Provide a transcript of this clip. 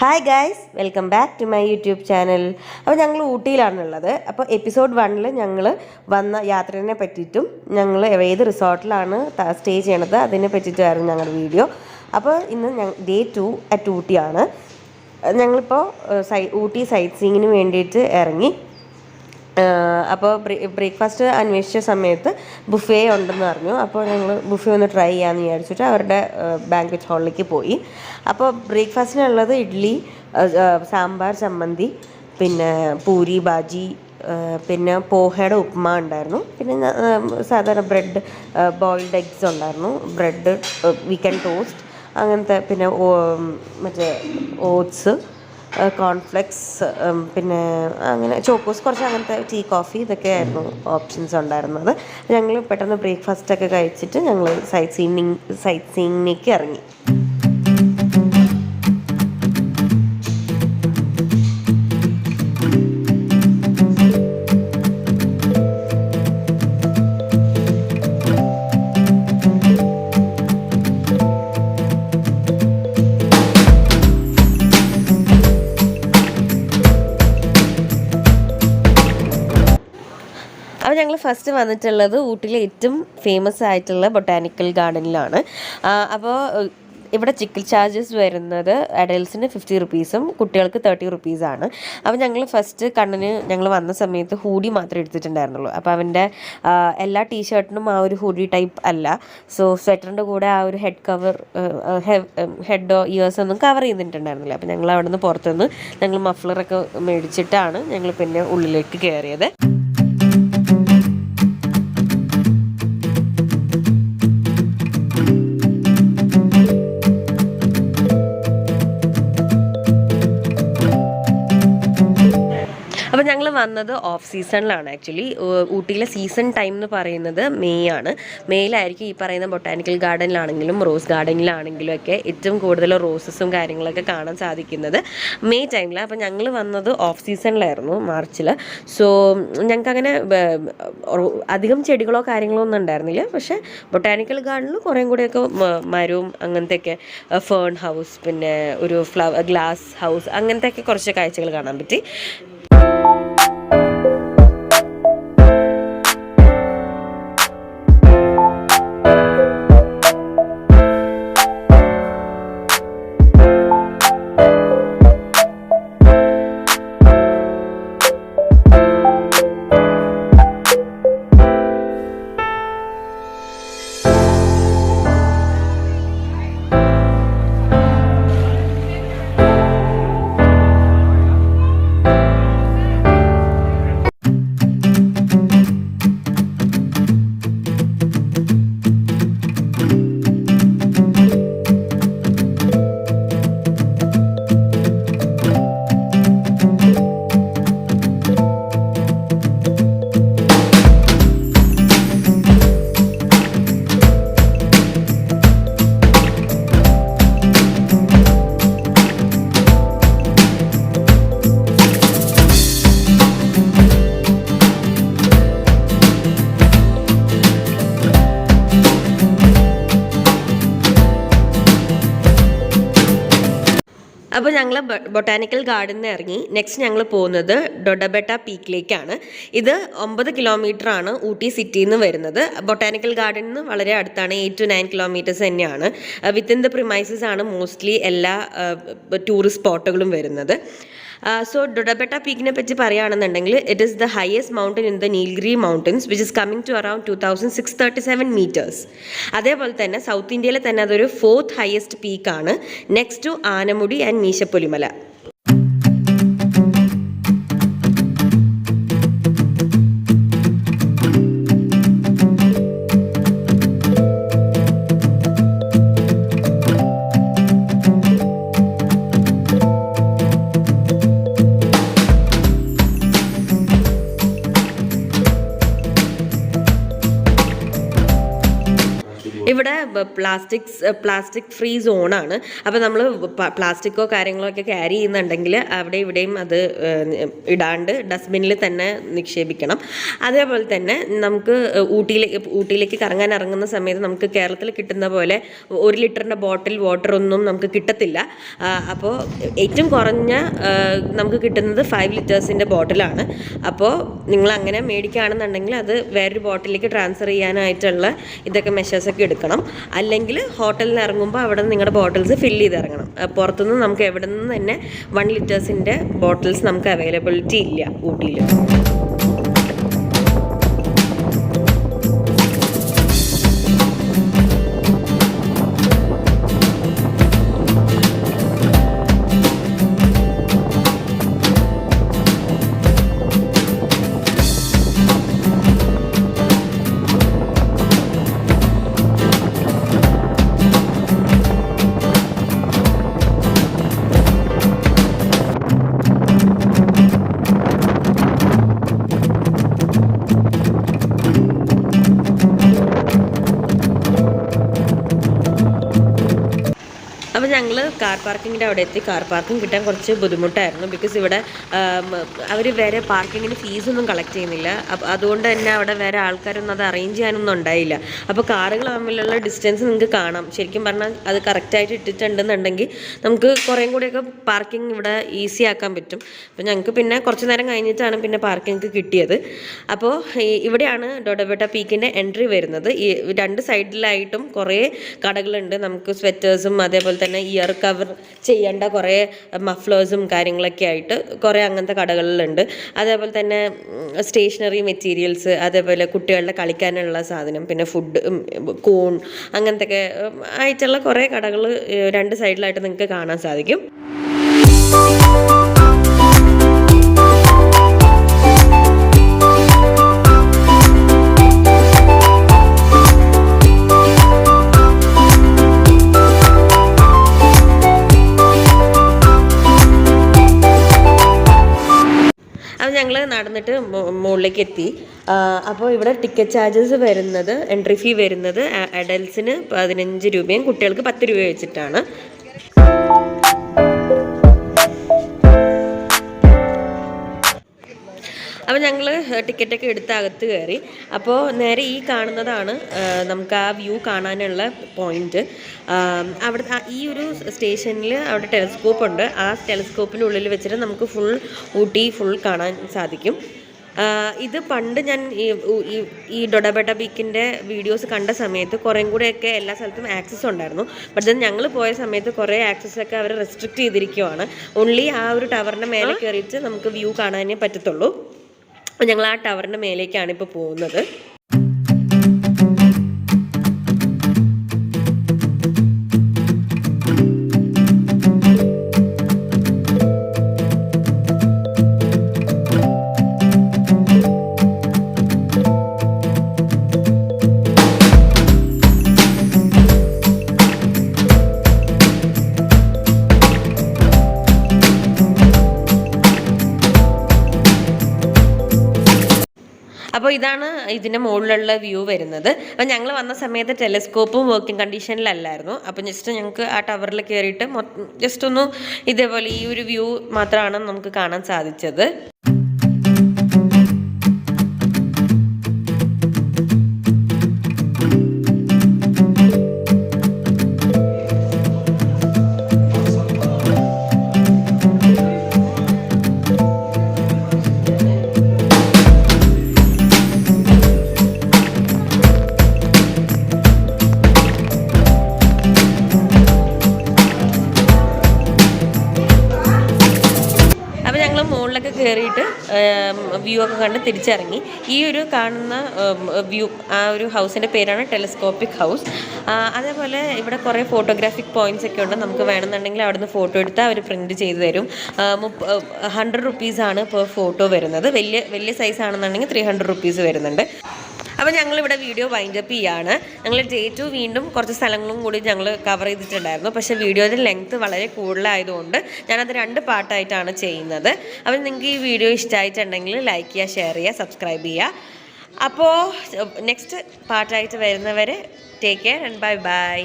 Hi guys, welcome back to my YouTube channel. അപ്പോൾ ഞങ്ങൾ ഊട്ടിയിലാണുള്ളത്. അപ്പോൾ എപ്പിസോഡ് 1 ഞങ്ങൾ വന്ന യാത്രയെ പറ്റിയിട്ടും ഞങ്ങൾ ഏത് റിസോർട്ടിലാണ് സ്റ്റേ ചെയ്യണത് അതിനെ പറ്റിയിട്ടായിരുന്നു ഞങ്ങളുടെ വീഡിയോ. അപ്പോൾ ഇന്ന് ഡേ 2 അറ്റ് ഊട്ടിയാണ്. ഞങ്ങളിപ്പോൾ ഊട്ടി സൈറ്റ് സീയിങ്ങിന് വേണ്ടിയിട്ട് ഇറങ്ങി. അപ്പോൾ ബ്രേക്ക്ഫാസ്റ്റ് അന്വേഷിച്ച സമയത്ത് ബുഫേ ഉണ്ടെന്ന് പറഞ്ഞു. അപ്പോൾ ഞങ്ങൾ ബുഫേ ഒന്ന് ട്രൈ ചെയ്യാമെന്ന് വിചാരിച്ചിട്ട് അവരുടെ ബാങ്ക്വറ്റ് ഹാളിലേക്ക് പോയി. അപ്പോൾ ബ്രേക്ക്ഫാസ്റ്റിനുള്ളത് ഇഡ്ഡലി, സാമ്പാർ, ചമ്മന്തി, പിന്നെ പൂരി, ബാജി, പിന്നെ പോഹയുടെ ഉപ്മ ഉണ്ടായിരുന്നു. പിന്നെ സാധാരണ ബ്രെഡ്, ബോയിൽഡ് എഗ്സ് ഉണ്ടായിരുന്നു, ബ്രെഡ്, വീക്കൻ ടോസ്റ്റ്, അങ്ങനത്തെ, പിന്നെ മറ്റേ ഓട്സ്, കോൺഫ്ലെക്സ്, പിന്നെ അങ്ങനെ ചോക്കോസ്, കുറച്ച് അങ്ങനത്തെ ടീ, കോഫി, ഇതൊക്കെ ആയിരുന്നു ഓപ്ഷൻസ് ഉണ്ടായിരുന്നത്. ഞങ്ങൾ പെട്ടെന്ന് ബ്രേക്ക്ഫാസ്റ്റൊക്കെ കഴിച്ചിട്ട് ഞങ്ങൾ സൈറ്റ് സീയിങ്ങിലേക്ക് ഇറങ്ങി. അപ്പോൾ ഞങ്ങൾ ഫസ്റ്റ് വന്നിട്ടുള്ളത് ഊട്ടിയിലെ ഏറ്റവും ഫേമസ് ആയിട്ടുള്ള ബൊട്ടാനിക്കൽ ഗാർഡനിലാണ്. അപ്പോൾ ഇവിടെ ടിക്കറ്റ് ചാർജസ് വരുന്നത് അഡൽട്ട്സിന് 50 റുപ്പീസും കുട്ടികൾക്ക് 30 റുപ്പീസാണ്. അപ്പോൾ ഞങ്ങൾ ഫസ്റ്റ് കണ്ണിന് ഞങ്ങൾ വന്ന സമയത്ത് ഹൂഡി മാത്രമേ എടുത്തിട്ടുണ്ടായിരുന്നുള്ളൂ. അപ്പോൾ അവൻ്റെ എല്ലാ ടീഷർട്ടിനും ആ ഒരു ഹൂഡി ടൈപ്പ് അല്ല. സോ സ്വെറ്ററിൻ്റെ കൂടെ ആ ഒരു ഹെഡ് കവർ, ഹെഡോ ഇയേഴ്സോ ഒന്നും കവർ ചെയ്തിട്ടുണ്ടായിരുന്നില്ല. അപ്പോൾ ഞങ്ങൾ അവിടെ നിന്ന് പുറത്തുനിന്ന് ഞങ്ങൾ മഫ്ലറൊക്കെ മേടിച്ചിട്ടാണ് ഞങ്ങൾ പിന്നെ ഉള്ളിലേക്ക് കയറിയത്. അപ്പോൾ ഞങ്ങൾ വന്നത് ഓഫ് സീസണിലാണ്. ആക്ച്വലി ഊട്ടിയിലെ സീസൺ ടൈം എന്ന് പറയുന്നത് മെയ് ആണ്. മെയ്യിലായിരിക്കും ഈ പറയുന്ന ബൊട്ടാനിക്കൽ ഗാർഡനിലാണെങ്കിലും റോസ് ഗാർഡനിലാണെങ്കിലും ഒക്കെ ഏറ്റവും കൂടുതൽ റോസസും കാര്യങ്ങളൊക്കെ കാണാൻ സാധിക്കുന്നത് മെയ് ടൈമിലാണ്. അപ്പോൾ ഞങ്ങൾ വന്നത് ഓഫ് സീസണിലായിരുന്നു, മാർച്ചിൽ. സോ ഞങ്ങൾക്ക് അങ്ങനെ അധികം ചെടികളോ കാര്യങ്ങളോ ഒന്നും ഉണ്ടായിരുന്നില്ല. പക്ഷേ ബൊട്ടാനിക്കൽ ഗാർഡനിൽ കുറേ കൂടെയൊക്കെ മരവും അങ്ങനത്തെയൊക്കെ, ഫേൺ ഹൗസ്, പിന്നെ ഒരു ഗ്ലാസ് ഹൗസ്, അങ്ങനത്തെയൊക്കെ കുറച്ച് കാഴ്ചകൾ കാണാൻ പറ്റി. അപ്പോൾ ഞങ്ങൾ ബൊട്ടാനിക്കൽ ഗാർഡനിൽ നിന്ന് ഇറങ്ങി. നെക്സ്റ്റ് ഞങ്ങൾ പോകുന്നത് ഡൊഡബെട്ട പീക്കിലേക്കാണ്. ഇത് 9 കിലോമീറ്ററാണ് ഊട്ടി സിറ്റിയിൽ നിന്ന് വരുന്നത്. ബൊട്ടാനിക്കൽ ഗാർഡനിൽ നിന്ന് വളരെ അടുത്താണ്, 8 to 9 കിലോമീറ്റേഴ്സ് തന്നെയാണ്. വിത്തിൻ ദ പ്രിമൈസസ് ആണ് മോസ്റ്റ്ലി എല്ലാ ടൂറിസ്റ്റ് സ്പോട്ടുകളും വരുന്നത്. സോ ഡൊഡബെട്ട പീക്കിനെ പറ്റി പറയുകയാണെന്നുണ്ടെങ്കിൽ it is the highest mountain in the Nilgiri mountains which is coming to around 2637 metres. അതേപോലെ തന്നെ സൗത്ത് ഇന്ത്യയിലെ തന്നെ അതൊരു 4th ഹയസ്റ്റ് പീക്കാണ്, next to Anamudi and Meesapulimala. ഇവിടെ പ്ലാസ്റ്റിക് ഫ്രീ സോണാണ്. അപ്പോൾ നമ്മൾ പ്ലാസ്റ്റിക്കോ കാര്യങ്ങളോ ഒക്കെ ക്യാരി ചെയ്യുന്നുണ്ടെങ്കിൽ അവിടെ ഇവിടെയും അത് ഇടാണ്ട് ഡസ്റ്റ്ബിന്നിൽ തന്നെ നിക്ഷേപിക്കണം. അതേപോലെ തന്നെ നമുക്ക് ഊട്ടിയിലേക്ക് കറങ്ങാൻ ഇറങ്ങുന്ന സമയത്ത് നമുക്ക് കേരളത്തിൽ കിട്ടുന്ന പോലെ 1 ലിറ്ററിൻ്റെ ബോട്ടിൽ വാട്ടറൊന്നും നമുക്ക് കിട്ടത്തില്ല. അപ്പോൾ ഏറ്റവും കുറഞ്ഞ നമുക്ക് കിട്ടുന്നത് 5 ലിറ്റേഴ്സിൻ്റെ ബോട്ടിലാണ്. അപ്പോൾ നിങ്ങൾ അങ്ങനെ മേടിക്കുകയാണെന്നുണ്ടെങ്കിൽ അത് വേറൊരു ബോട്ടിലേക്ക് ട്രാൻസ്ഫർ ചെയ്യാനായിട്ടുള്ള ഇതൊക്കെ മെഷേഴ്സൊക്കെ എടുക്കണം. അല്ലെങ്കിൽ ഹോട്ടലിൽ നിന്ന് ഇറങ്ങുമ്പോൾ അവിടെ നിന്ന് നിങ്ങളുടെ ബോട്ടിൽസ് ഫില്ല് ചെയ്ത് ഇറങ്ങണം. പുറത്തുനിന്ന് നമുക്ക് എവിടെ നിന്ന് തന്നെ 1 ലിറ്റേഴ്സിൻ്റെ ബോട്ടിൽസ് നമുക്ക് അവൈലബിലിറ്റി ഇല്ല ഊട്ടിയിൽ. അപ്പോൾ ഞങ്ങൾ കാർ പാർക്കിങ്ങിൻ്റെ അവിടെ എത്തി. കാർ പാർക്കിംഗ് കിട്ടാൻ കുറച്ച് ബുദ്ധിമുട്ടായിരുന്നു. ബിക്കോസ് ഇവിടെ അവർ വേറെ പാർക്കിങ്ങിന് ഫീസൊന്നും കളക്ട് ചെയ്യുന്നില്ല. അതുകൊണ്ട് തന്നെ അവിടെ വേറെ ആൾക്കാരൊന്നും അത് അറേഞ്ച് ചെയ്യാനൊന്നും ഉണ്ടായില്ല. അപ്പോൾ കാറുകൾ തമ്മിലുള്ള ഡിസ്റ്റൻസ് നിങ്ങൾക്ക് കാണാം. ശരിക്കും പറഞ്ഞാൽ അത് കറക്റ്റായിട്ട് ഇട്ടിട്ടുണ്ടെന്നുണ്ടെങ്കിൽ നമുക്ക് കുറേയും കൂടിയൊക്കെ പാർക്കിംഗ് ഇവിടെ ഈസി ആക്കാൻ പറ്റും. അപ്പോൾ ഞങ്ങൾക്ക് പിന്നെ കുറച്ച് നേരം കഴിഞ്ഞിട്ടാണ് പിന്നെ പാർക്കിംഗ് കിട്ടിയത്. അപ്പോൾ ഇവിടെയാണ് ഡോഡബെട്ട പീക്കിൻ്റെ എൻട്രി വരുന്നത്. ഈ 2 സൈഡിലായിട്ടും കുറേ കടകളുണ്ട്. നമുക്ക് സ്വെറ്റേഴ്സും അതേപോലെ തന്നെ ഇയർ കവർ ചെയ്യേണ്ട കുറേ മഫ്ലേഴ്സും കാര്യങ്ങളൊക്കെ ആയിട്ട് കുറേ അങ്ങനത്തെ കടകളിലുണ്ട്. അതേപോലെ തന്നെ സ്റ്റേഷനറി മെറ്റീരിയൽസ്, അതേപോലെ കുട്ടികളുടെ കളിക്കാനുള്ള സാധനം, പിന്നെ ഫുഡ്, കോൺ, അങ്ങനത്തെ ആയിട്ടുള്ള കുറേ കടകൾ 2 സൈഡിലായിട്ട് നിങ്ങൾക്ക് കാണാൻ സാധിക്കും. അപ്പോൾ ഞങ്ങൾ നടന്നിട്ട് മുകളിലേക്ക് എത്തി. അപ്പോൾ ഇവിടെ ടിക്കറ്റ് ചാർജസ് വരുന്നത്, എൻട്രി ഫീ വരുന്നത് അഡൽട്ട്സിന് 15 രൂപയും കുട്ടികൾക്ക് 10 രൂപ വെച്ചിട്ടാണ്. അപ്പോൾ ഞങ്ങൾ ടിക്കറ്റൊക്കെ എടുത്ത് അകത്ത് കയറി. അപ്പോൾ നേരെ ഈ കാണുന്നതാണ് നമുക്ക് ആ വ്യൂ കാണാനുള്ള പോയിന്റ്. അവിടെ ഈ ഒരു സ്റ്റേഷനിൽ അവിടെ ടെലിസ്കോപ്പ് ഉണ്ട്. ആ ടെലിസ്കോപ്പിനുള്ളിൽ വെച്ചിട്ട് നമുക്ക് ഊട്ടി ഫുൾ കാണാൻ സാധിക്കും. ഇത് പണ്ട് ഞാൻ ഈ ഡൊഡബെട്ട പീക്കിൻ്റെ വീഡിയോസ് കണ്ട സമയത്ത് കുറേം കൂടെയൊക്കെ എല്ലാ സ്ഥലത്തും ആക്സസ് ഉണ്ടായിരുന്നു. ബട്ട് ദെൻ ഞങ്ങൾ പോയ സമയത്ത് കുറേ ആക്സസൊക്കെ അവർ റെസ്ട്രിക്റ്റ് ചെയ്തിരിക്കുവാണ്. ഓൺലി ആ ഒരു ടവറിൻ്റെ മേലെ കയറിയിട്ട് നമുക്ക് വ്യൂ കാണാനേ പറ്റത്തുള്ളൂ. ഞങ്ങൾ ആ ടവറിൻ്റെ മേലേക്കാണ് ഇപ്പോൾ പോകുന്നത്. അപ്പോൾ ഇതാണ് ഇതിൻ്റെ മുകളിലുള്ള വ്യൂ വരുന്നത്. അപ്പോൾ ഞങ്ങൾ വന്ന സമയത്ത് ടെലിസ്കോപ്പും വർക്കിംഗ് കണ്ടീഷനിലല്ലായിരുന്നു. അപ്പോൾ ജസ്റ്റ് ഞങ്ങൾക്ക് ആ ടവറിൽ കയറിയിട്ട് ജസ്റ്റ് ഒന്ന് ഇതേപോലെ ഈ ഒരു വ്യൂ മാത്രമാണ് നമുക്ക് കാണാൻ സാധിച്ചത്. മുകളിലൊക്കെ കയറിയിട്ട് വ്യൂ ഒക്കെ കണ്ട് തിരിച്ചിറങ്ങി. ഈ ഒരു കാണുന്ന വ്യൂ, ആ ഒരു ഹൗസിൻ്റെ പേരാണ് ടെലിസ്കോപ്പിക് ഹൗസ്. അതേപോലെ ഇവിടെ കുറേ ഫോട്ടോഗ്രാഫിക് പോയിൻറ്റ്സ് ഒക്കെ ഉണ്ട്. നമുക്ക് വേണമെന്നുണ്ടെങ്കിൽ അവിടെ നിന്ന് ഫോട്ടോ എടുത്താൽ അവർ പ്രിൻറ്റ് ചെയ്ത് തരും. 100 റുപ്പീസാണ് പെർ ഫോട്ടോ വരുന്നത്. വലിയ സൈസ് ആണെന്നുണ്ടെങ്കിൽ 300 റുപ്പീസ് വരുന്നുണ്ട്. അപ്പോൾ ഞങ്ങളിവിടെ വീഡിയോ വൈൻഡപ്പ് ചെയ്യാണ്. ഞങ്ങൾ ഡേ 2 വീണ്ടും കുറച്ച് സ്ഥലങ്ങളും കൂടി ഞങ്ങൾ കവർ ചെയ്തിട്ടുണ്ടായിരുന്നു. പക്ഷേ വീഡിയോയുടെ ലെങ്ത്ത് വളരെ കൂടുതലായതുകൊണ്ട് ഞാനത് 2 പാർട്ടായിട്ടാണ് ചെയ്യുന്നത്. അപ്പോൾ നിങ്ങൾക്ക് ഈ വീഡിയോ ഇഷ്ടമായിട്ടുണ്ടെങ്കിൽ ലൈക്ക് ചെയ്യുക, ഷെയർ ചെയ്യുക, സബ്സ്ക്രൈബ് ചെയ്യുക. അപ്പോൾ നെക്സ്റ്റ് പാർട്ടായിട്ട് വരുന്നവരെ take care and bye bye.